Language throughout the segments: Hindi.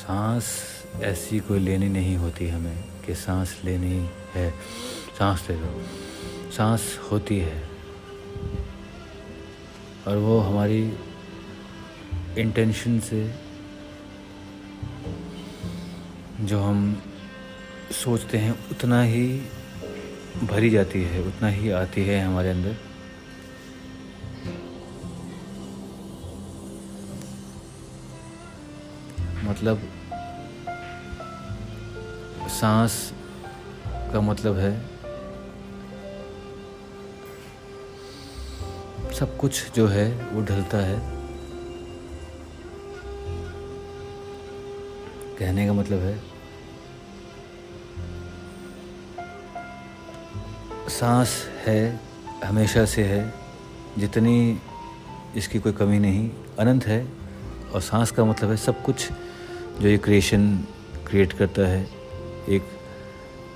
सांस ऐसी कोई लेनी नहीं होती हमें कि सांस लेनी है, सांस ले लो। सांस होती है और वो हमारी इंटेंशन से, जो हम सोचते हैं उतना ही भरी जाती है, उतना ही आती है हमारे अंदर। मतलब सांस का मतलब है सब कुछ जो है वो ढलता है। कहने का मतलब है सांस है, हमेशा से है, जितनी इसकी कोई कमी नहीं, अनंत है। और सांस का मतलब है सब कुछ जो ये क्रिएट करता है, एक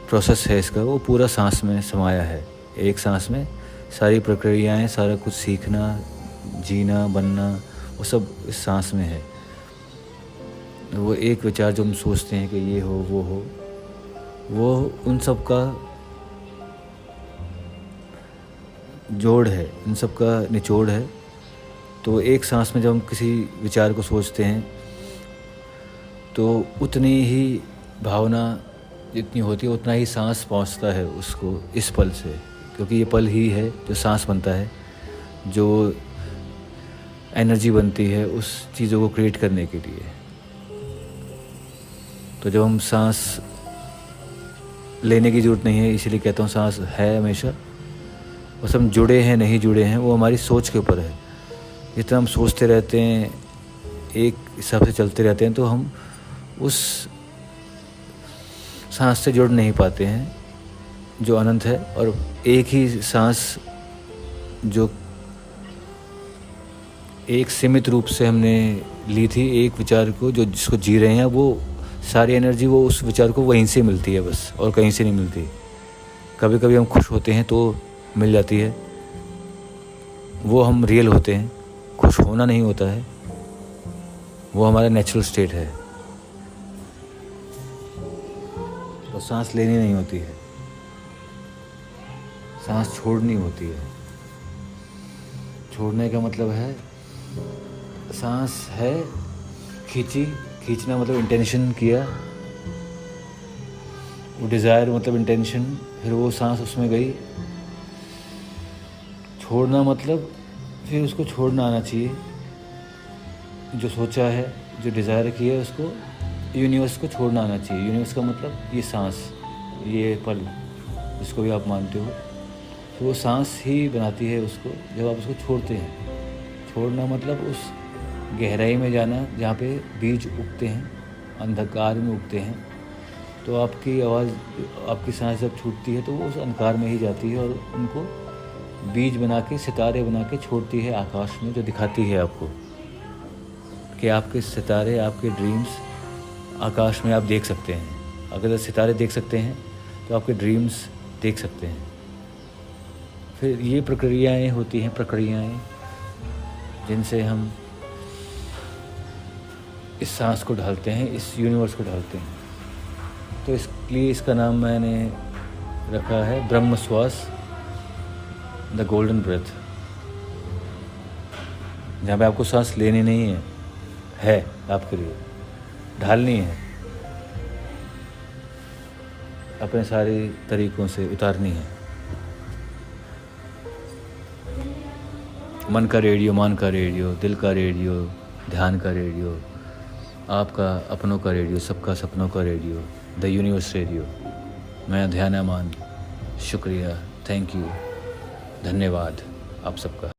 प्रोसेस है इसका, वो पूरा सांस में समाया है। एक सांस में सारी प्रक्रियाएं, सारा कुछ सीखना, जीना, बनना, वो सब इस सांस में है। वो एक विचार जो हम सोचते हैं कि ये हो, वो उन सब का जोड़ है, इन सब का निचोड़ है। तो एक सांस में जब हम किसी विचार को सोचते हैं तो उतनी ही भावना जितनी होती है उतना ही सांस पहुंचता है उसको इस पल से, क्योंकि ये पल ही है जो सांस बनता है, जो एनर्जी बनती है उस चीज़ों को क्रिएट करने के लिए। तो जब हम सांस लेने की ज़रूरत नहीं है, इसीलिए कहता हूँ सांस है हमेशा। बस हम जुड़े हैं नहीं जुड़े हैं वो हमारी सोच के ऊपर है। जितना हम सोचते रहते हैं, एक हिसाब से चलते रहते हैं, तो हम उस सांस से जुड़ नहीं पाते हैं जो अनंत है। और एक ही सांस जो एक सीमित रूप से हमने ली थी, एक विचार को जो जिसको जी रहे हैं, वो सारी एनर्जी वो उस विचार को वहीं से मिलती है बस, और कहीं से नहीं मिलती। कभी कभी हम खुश होते हैं तो मिल जाती है, वो हम रियल होते हैं। खुश होना नहीं होता है, वो हमारा नेचुरल स्टेट है। तो सांस लेनी नहीं होती है, सांस छोड़नी होती है। छोड़ने का मतलब है सांस है, खींचना मतलब इंटेंशन किया, वो डिज़ायर मतलब इंटेंशन, फिर वो सांस उसमें गई। छोड़ना मतलब फिर उसको छोड़ना आना चाहिए। जो सोचा है, जो डिज़ायर किया है, उसको यूनिवर्स को छोड़ना आना चाहिए। यूनिवर्स का मतलब ये सांस, ये पल जिसको भी आप मानते हो, तो वो सांस ही बनाती है उसको, जब आप उसको छोड़ते हैं। छोड़ना मतलब उस गहराई में जाना जहाँ पे बीज उगते हैं, अंधकार में उगते हैं। तो आपकी आवाज़, आपकी सांस जब छूटती है तो वो उस अंधकार में ही जाती है और उनको बीज बना के, सितारे बना के छोड़ती है आकाश में, जो दिखाती है आपको कि आपके सितारे, आपके ड्रीम्स आकाश में आप देख सकते हैं। अगर सितारे देख सकते हैं तो आपके ड्रीम्स देख सकते हैं। फिर ये प्रक्रियाएं होती हैं, प्रक्रियाएं जिनसे हम इस सांस को ढालते हैं, इस यूनिवर्स को ढालते हैं। तो इसलिए इसका नाम मैंने रखा है ब्रह्म श्वास, द गोल्डन ब्रेथ। जहाँ पे आपको सांस लेनी नहीं है आपके लिए, ढालनी है, अपने सारे तरीकों से उतारनी है। मन का रेडियो, मान का रेडियो, दिल का रेडियो, ध्यान का रेडियो, आपका अपनों का रेडियो, सबका सपनों का रेडियो, द यूनिवर्स रेडियो। मैं ध्यान अमान, शुक्रिया, थैंक यू, धन्यवाद आप सबका।